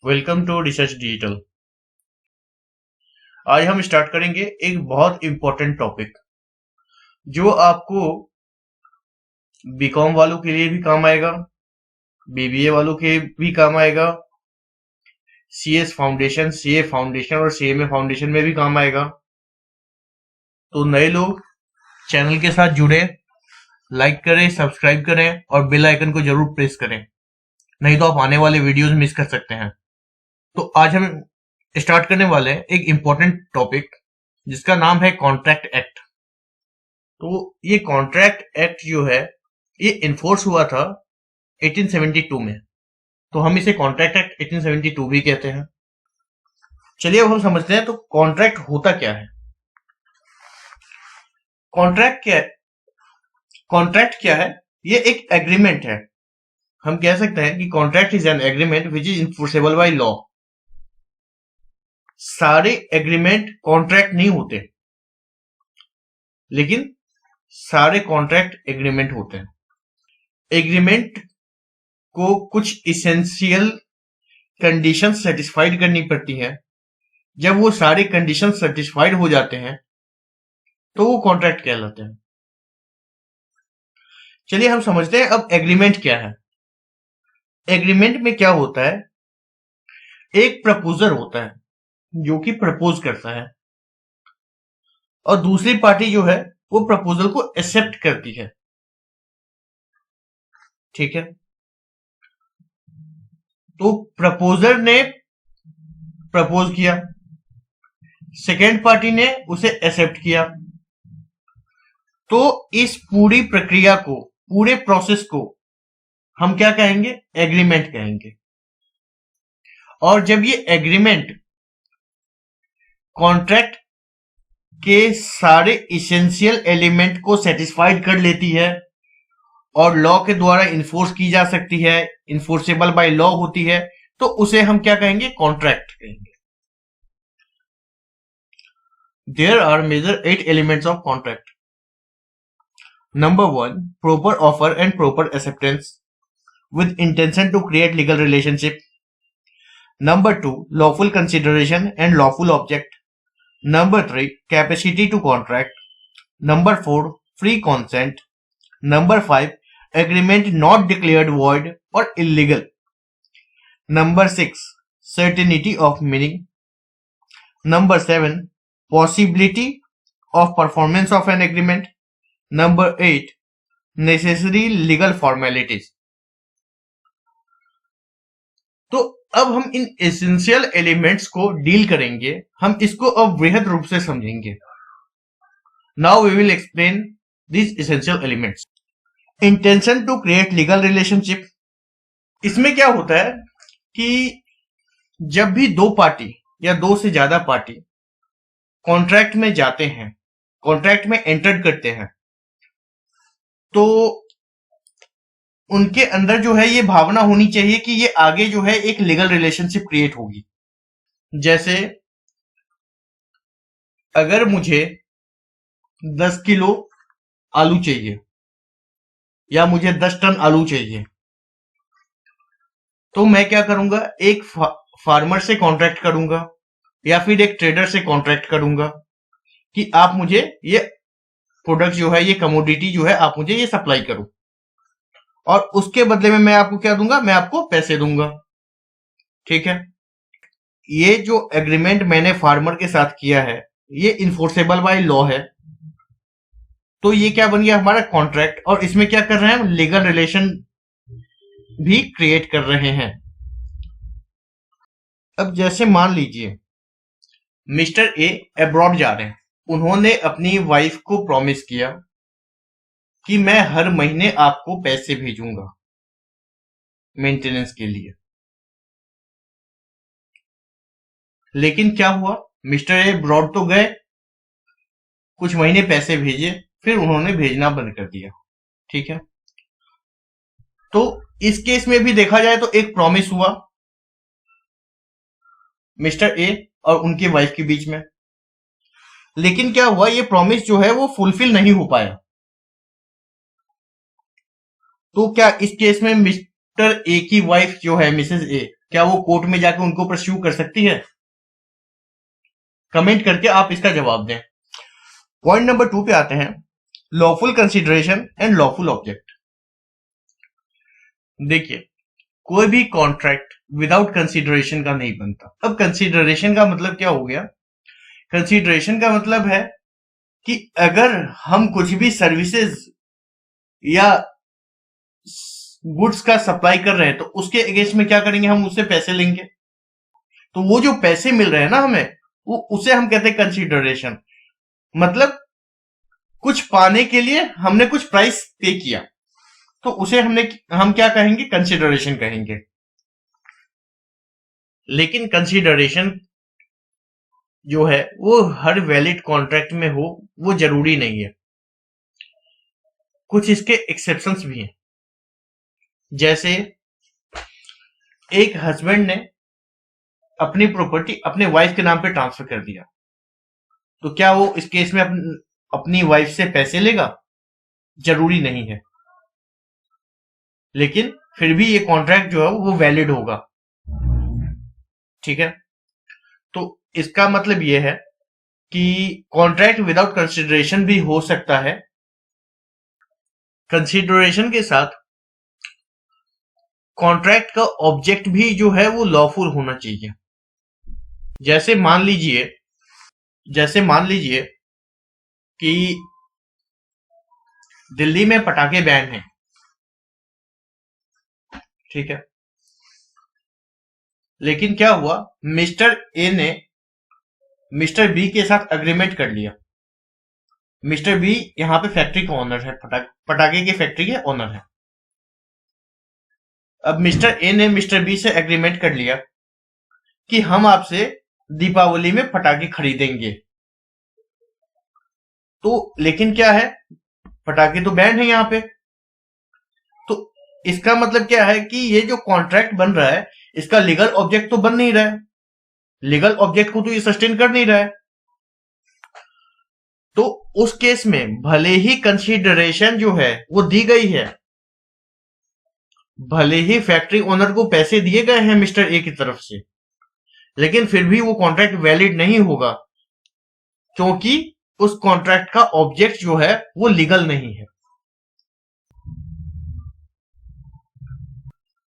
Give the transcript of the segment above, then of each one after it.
Welcome to research digital. आज हम start करेंगे एक बहुत इंपॉर्टेंट टॉपिक जो आपको बीकॉम वालों के लिए भी काम आएगा, बीबीए वालों के भी काम आएगा, सीएस फाउंडेशन, सीए फाउंडेशन और सीएमए फाउंडेशन में भी काम आएगा। तो नए लोग चैनल के साथ जुड़े, लाइक करें, सब्सक्राइब करें और बेल आइकन को जरूर प्रेस करें, नहीं तो आप आने वाले वीडियोस मिस कर सकते हैं। तो आज हम स्टार्ट करने वाले हैं एक इंपॉर्टेंट टॉपिक जिसका नाम है कॉन्ट्रैक्ट एक्ट। तो ये कॉन्ट्रैक्ट एक्ट जो है ये इन्फोर्स हुआ था 1872 में, तो हम इसे कॉन्ट्रैक्ट एक्ट 1872 भी कहते हैं। चलिए अब हम समझते हैं तो कॉन्ट्रैक्ट होता क्या है। कॉन्ट्रैक्ट क्या है? कॉन्ट्रैक्ट क्या है? ये एक एग्रीमेंट है। हम कह सकते हैं कि contract is an agreement which is enforceable by law. सारे एग्रीमेंट कॉन्ट्रैक्ट नहीं होते, लेकिन सारे कॉन्ट्रैक्ट एग्रीमेंट होते हैं। एग्रीमेंट को कुछ इसेंशियल कंडीशंस सेटिस्फाइड करनी पड़ती हैं। जब वो सारे कंडीशंस सेटिस्फाइड हो जाते हैं तो वो कॉन्ट्रैक्ट कहलाते हैं। चलिए हम समझते हैं अब एग्रीमेंट क्या है। एग्रीमेंट में क्या होता है? एक प्रपोजर होता है जो कि प्रपोज करता है और दूसरी पार्टी जो है वो प्रपोजल को एक्सेप्ट करती है। ठीक है, तो प्रपोजर ने प्रपोज किया, सेकेंड पार्टी ने उसे एक्सेप्ट किया, तो इस पूरी प्रक्रिया को, पूरे प्रोसेस को हम क्या कहेंगे? एग्रीमेंट कहेंगे। और जब ये एग्रीमेंट कॉन्ट्रैक्ट के सारे इसेंशियल एलिमेंट को सेटिस्फाइड कर लेती है और लॉ के द्वारा इन्फोर्स की जा सकती है, इन्फोर्सेबल बाय लॉ होती है, तो उसे हम क्या कहेंगे? कॉन्ट्रैक्ट कहेंगे। There are major 8 elements of contract. Number 1, proper offer and proper acceptance with intention to create legal relationship. Number 2, lawful consideration and lawful object. Number 3, capacity to contract. Number 4, free consent. Number 5, agreement not declared void or illegal. Number 6, certainty of meaning. Number 7, possibility of performance of an agreement. Number 8, necessary legal formalities. तो अब हम इन essential elements को deal करेंगे, हम इसको अब वृहद रूप से समझेंगे। Now we will explain this essential elements. Intention to create legal relationship. इसमें क्या होता है कि जब भी दो पार्टी या दो से ज्यादा पार्टी कॉन्ट्रैक्ट में जाते हैं, कॉन्ट्रैक्ट में एंटर करते हैं, तो उनके अंदर जो है ये भावना होनी चाहिए कि ये आगे जो है एक लीगल रिलेशनशिप क्रिएट होगी। जैसे अगर मुझे 10 किलो आलू चाहिए या मुझे 10 टन आलू चाहिए, तो मैं क्या करूंगा? एक फार्मर से कॉन्ट्रैक्ट करूंगा या फिर एक ट्रेडर से कॉन्ट्रैक्ट करूंगा कि आप मुझे ये प्रोडक्ट जो है, ये कमोडिटी जो है, आप मुझे ये सप्लाई करो, और उसके बदले में मैं आपको क्या दूंगा? मैं आपको पैसे दूंगा। ठीक है, ये जो एग्रीमेंट मैंने फार्मर के साथ किया है ये इन्फोर्सेबल बाय लॉ है, तो ये क्या बन गया? हमारा कॉन्ट्रैक्ट। और इसमें क्या कर रहे हैं? हम लीगल रिलेशन भी क्रिएट कर रहे हैं। अब जैसे मान लीजिए मिस्टर ए अब्रॉड जा रहे हैं, उन्होंने अपनी वाइफ को प्रॉमिस किया कि मैं हर महीने आपको पैसे भेजूंगा मेंटेनेंस के लिए। लेकिन क्या हुआ? मिस्टर ए अब्रॉड तो गए, कुछ महीने पैसे भेजे, फिर उन्होंने भेजना बंद कर दिया। ठीक है, तो इस केस में भी देखा जाए तो एक प्रॉमिस हुआ मिस्टर ए और उनके वाइफ के बीच में, लेकिन क्या हुआ? ये प्रॉमिस जो है वो फुलफिल नहीं हो पाया। तो क्या इस केस में मिस्टर ए की वाइफ जो है मिसेस ए, क्या वो कोर्ट में जाकर उनको परस्यू कर सकती है? कमेंट करके आप इसका जवाब दें। पॉइंट नंबर 2 पे आते हैं, lawful consideration and lawful object. देखिए, कोई भी कॉन्ट्रैक्ट विदाउट कंसिडरेशन का नहीं बनता। अब कंसिडरेशन का मतलब क्या हो गया? कंसिडरेशन का मतलब है कि अगर हम कुछ भी सर्विसेज या गुड्स का सप्लाई कर रहे हैं तो उसके अगेंस्ट में क्या करेंगे? हम उससे पैसे लेंगे। तो वो जो पैसे मिल रहे हैं ना हमें, वो उसे हम कहते हैं कंसिडरेशन। मतलब कुछ पाने के लिए हमने कुछ प्राइस पे किया, तो उसे हम क्या कहेंगे? कंसिडरेशन कहेंगे। लेकिन कंसिडरेशन जो है वो हर वैलिड कॉन्ट्रैक्ट में हो, वो जरूरी नहीं है। कुछ इसके एक्सेप्शंस भी हैं। जैसे एक हस्बैंड ने अपनी प्रॉपर्टी अपने वाइफ के नाम पे ट्रांसफर कर दिया, तो क्या वो इस केस में अपनी वाइफ से पैसे लेगा? जरूरी नहीं है, लेकिन फिर भी ये कॉन्ट्रैक्ट जो है वो वैलिड होगा। ठीक है, तो इसका मतलब ये है कि कॉन्ट्रैक्ट विदाउट कंसिडरेशन भी हो सकता है। कंसिडरेशन के साथ कॉन्ट्रैक्ट का ऑब्जेक्ट भी जो है वो लॉफुल होना चाहिए। जैसे मान लीजिए कि दिल्ली में पटाखे बैन हैं, ठीक है, लेकिन क्या हुआ? मिस्टर ए ने मिस्टर बी के साथ अग्रीमेंट कर लिया। मिस्टर बी यहां पे फैक्ट्री का ओनर है, पटाखे की फैक्ट्री के ओनर है। अब मिस्टर ए ने मिस्टर बी से एग्रीमेंट कर लिया कि हम आपसे दीपावली में पटाखे खरीदेंगे। तो लेकिन क्या है? पटाखे तो बैन है यहां पे। तो इसका मतलब क्या है कि ये जो कॉन्ट्रैक्ट बन रहा है, इसका लीगल ऑब्जेक्ट तो बन नहीं रहा है। लीगल ऑब्जेक्ट को तो ये सस्टेन कर नहीं रहा है। तो उस केस में भले ही कंसीडरेशन जो है वो दी गई है, भले ही फैक्ट्री ओनर को पैसे दिए गए हैं मिस्टर ए की तरफ से, लेकिन फिर भी वो कॉन्ट्रैक्ट वैलिड नहीं होगा, क्योंकि उस कॉन्ट्रैक्ट का ऑब्जेक्ट जो है वो लीगल नहीं है।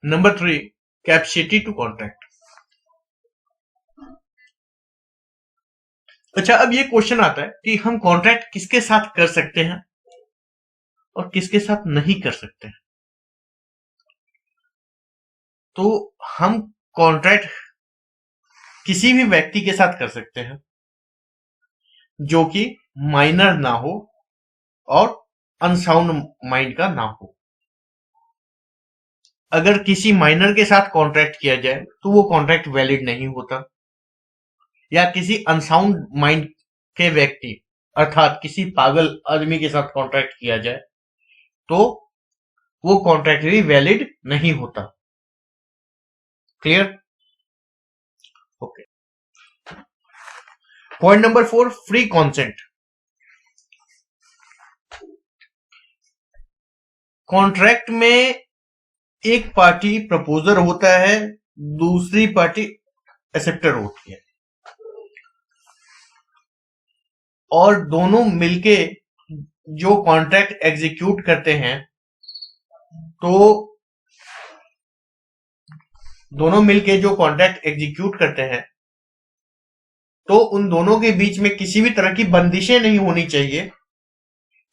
Number 3, capacity to contract. अच्छा, अब ये क्वेश्चन आता है कि हम कॉन्ट्रैक्ट किसके साथ कर सकते हैं और किसके साथ नहीं कर सकते हैं। तो हम कॉन्ट्रैक्ट किसी भी व्यक्ति के साथ कर सकते हैं जो कि माइनर ना हो और अनसाउंड माइंड का ना हो। अगर किसी माइनर के साथ कॉन्ट्रैक्ट किया जाए तो वो कॉन्ट्रैक्ट वैलिड नहीं होता, या किसी अनसाउंड माइंड के व्यक्ति अर्थात किसी पागल आदमी के साथ कॉन्ट्रैक्ट किया जाए तो वो कॉन्ट्रैक्ट भी वैलिड नहीं होता। Clear? Okay. Point number 4, free consent. Contract में एक पार्टी प्रपोजर होता है, दूसरी पार्टी एक्सेप्टर होती है, और दोनों मिलके जो कॉन्ट्रैक्ट एग्जीक्यूट करते हैं, तो दोनों मिलके जो कॉन्ट्रैक्ट एग्जीक्यूट करते हैं तो उन दोनों के बीच में किसी भी तरह की बंदिशें नहीं होनी चाहिए,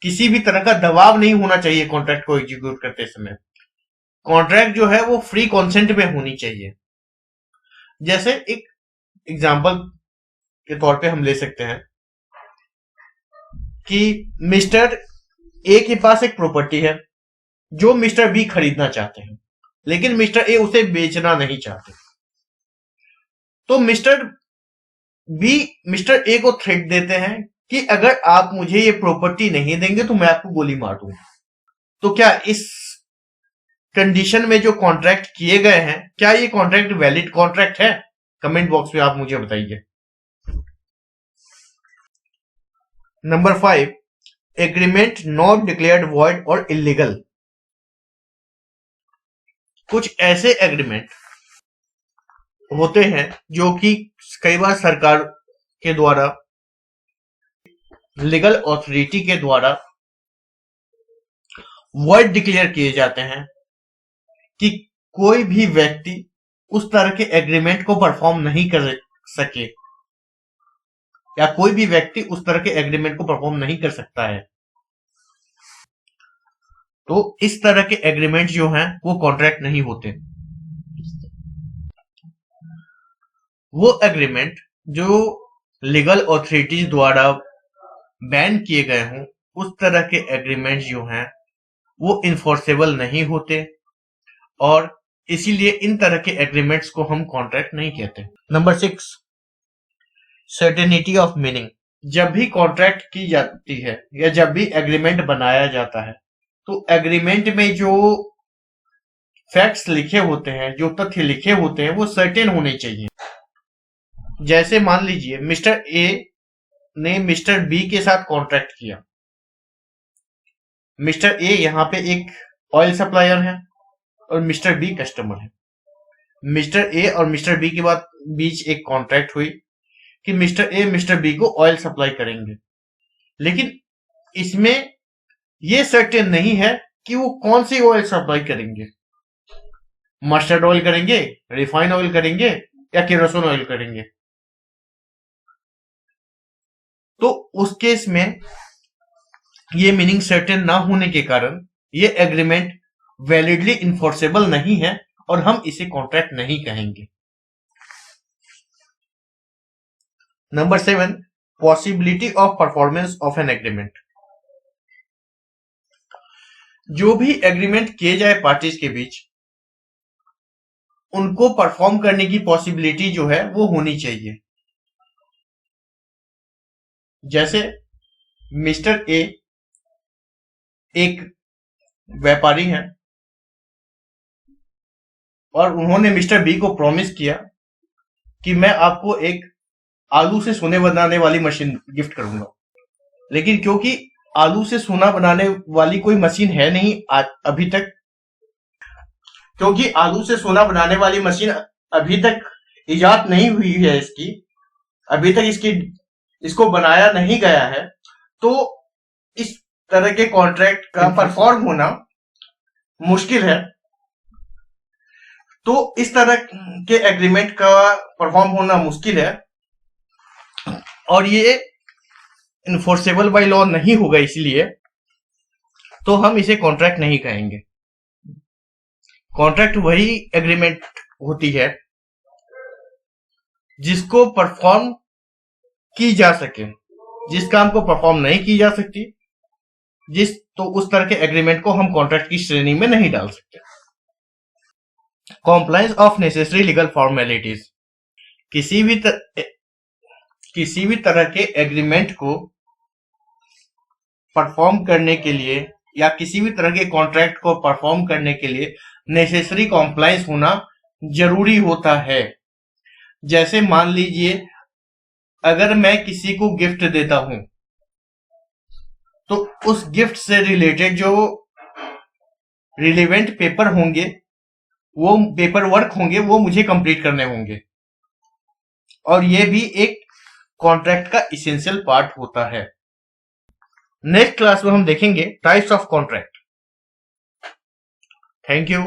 किसी भी तरह का दबाव नहीं होना चाहिए कॉन्ट्रैक्ट को एग्जीक्यूट करते समय। कॉन्ट्रैक्ट जो है वो फ्री कॉन्सेंट में होनी चाहिए। जैसे एक एग्जांपल के तौर पे हम ले सकते हैं कि मिस्टर ए के पास एक प्रॉपर्टी है जो मिस्टर बी खरीदना चाहते हैं, लेकिन मिस्टर ए उसे बेचना नहीं चाहते। तो मिस्टर बी मिस्टर ए को थ्रेट देते हैं कि अगर आप मुझे ये प्रॉपर्टी नहीं देंगे तो मैं आपको गोली मार दूंगा। तो क्या इस कंडीशन में जो कॉन्ट्रैक्ट किए गए हैं, क्या ये कॉन्ट्रैक्ट वैलिड कॉन्ट्रैक्ट है? कमेंट बॉक्स में आप मुझे बताइए। Number 5, agreement not declared void और इलीगल। कुछ ऐसे एग्रीमेंट होते हैं जो कि कई बार सरकार के द्वारा, लीगल अथॉरिटी के द्वारा वर्ड डिक्लेयर किए जाते हैं कि कोई भी व्यक्ति उस तरह के एग्रीमेंट को परफॉर्म नहीं कर सके, या कोई भी व्यक्ति उस तरह के एग्रीमेंट को परफॉर्म नहीं कर सकता है। तो इस तरह के एग्रीमेंट जो हैं वो कॉन्ट्रैक्ट नहीं होते। वो एग्रीमेंट जो लीगल अथॉरिटीज द्वारा बैन किए गए हों, उस तरह के एग्रीमेंट जो हैं वो इन्फोर्सेबल नहीं होते, और इसीलिए इन तरह के एग्रीमेंट्स को हम कॉन्ट्रैक्ट नहीं कहते। Number 6, certainty of meaning. जब भी कॉन्ट्रैक्ट की जाती है या जब भी एग्रीमेंट बनाया जाता है, तो एग्रीमेंट में जो फैक्ट्स लिखे होते हैं, जो तथ्य लिखे होते हैं, वो सर्टेन होने चाहिए। जैसे मान लीजिए मिस्टर ए ने मिस्टर बी के साथ कॉन्ट्रैक्ट किया। मिस्टर ए यहाँ पे एक ऑयल सप्लायर है और मिस्टर बी कस्टमर है। मिस्टर ए और मिस्टर बी के बीच एक कॉन्ट्रैक्ट हुई कि मिस्टर ए मिस्टर बी को ऑयल सप्लाई करेंगे, लेकिन इसमें ये सर्टेन नहीं है कि वो कौन सी ऑयल सप्लाई करेंगे। मस्टर्ड ऑयल करेंगे, रिफाइंड ऑयल करेंगे, या केरोसिन ऑयल करेंगे। तो उस केस में ये मीनिंग सर्टेन ना होने के कारण ये एग्रीमेंट वैलिडली इन्फोर्सेबल नहीं है और हम इसे कॉन्ट्रैक्ट नहीं कहेंगे। Number 7, possibility of performance of an agreement. जो भी एग्रीमेंट किए जाए पार्टीज के बीच, उनको परफॉर्म करने की पॉसिबिलिटी जो है वो होनी चाहिए। जैसे मिस्टर ए एक व्यापारी हैं और उन्होंने मिस्टर बी को प्रॉमिस किया कि मैं आपको एक आलू से सोने बनाने वाली मशीन गिफ्ट करूंगा, लेकिन क्योंकि आलू से सोना बनाने वाली कोई मशीन है नहीं अभी तक, क्योंकि आलू से सोना बनाने वाली मशीन अभी तक इजाद नहीं हुई है, अभी तक इसको बनाया नहीं गया है, तो इस तरह के कॉन्ट्रैक्ट का परफॉर्म होना मुश्किल है। तो इस तरह के एग्रीमेंट का परफॉर्म होना मुश्किल है और ये इन्फोर्सेबल बाय लॉ नहीं होगा, इसलिए तो हम इसे कॉन्ट्रैक्ट नहीं कहेंगे। कॉन्ट्रैक्ट वही एग्रीमेंट होती है जिसको परफॉर्म की जा सके। जिस काम को परफॉर्म नहीं की जा सकती, तो उस तरह के एग्रीमेंट को हम कॉन्ट्रैक्ट की श्रेणी में नहीं डाल सकते। Compliance of necessary legal formalities. किसी भी तरह के एग्रीमेंट को परफॉर्म करने के लिए या किसी भी तरह के कॉन्ट्रैक्ट को परफॉर्म करने के लिए नेसेसरी कॉम्प्लायंस होना जरूरी होता है। जैसे मान लीजिए अगर मैं किसी को गिफ्ट देता हूं, तो उस गिफ्ट से रिलेटेड जो रिलेवेंट पेपर होंगे, वो पेपर वर्क होंगे, वो मुझे कंप्लीट करने होंगे, और ये भी एक कॉन्ट्रैक्ट का इसेंशियल पार्ट होता है। नेक्स्ट क्लास में हम देखेंगे types of contract. Thank you.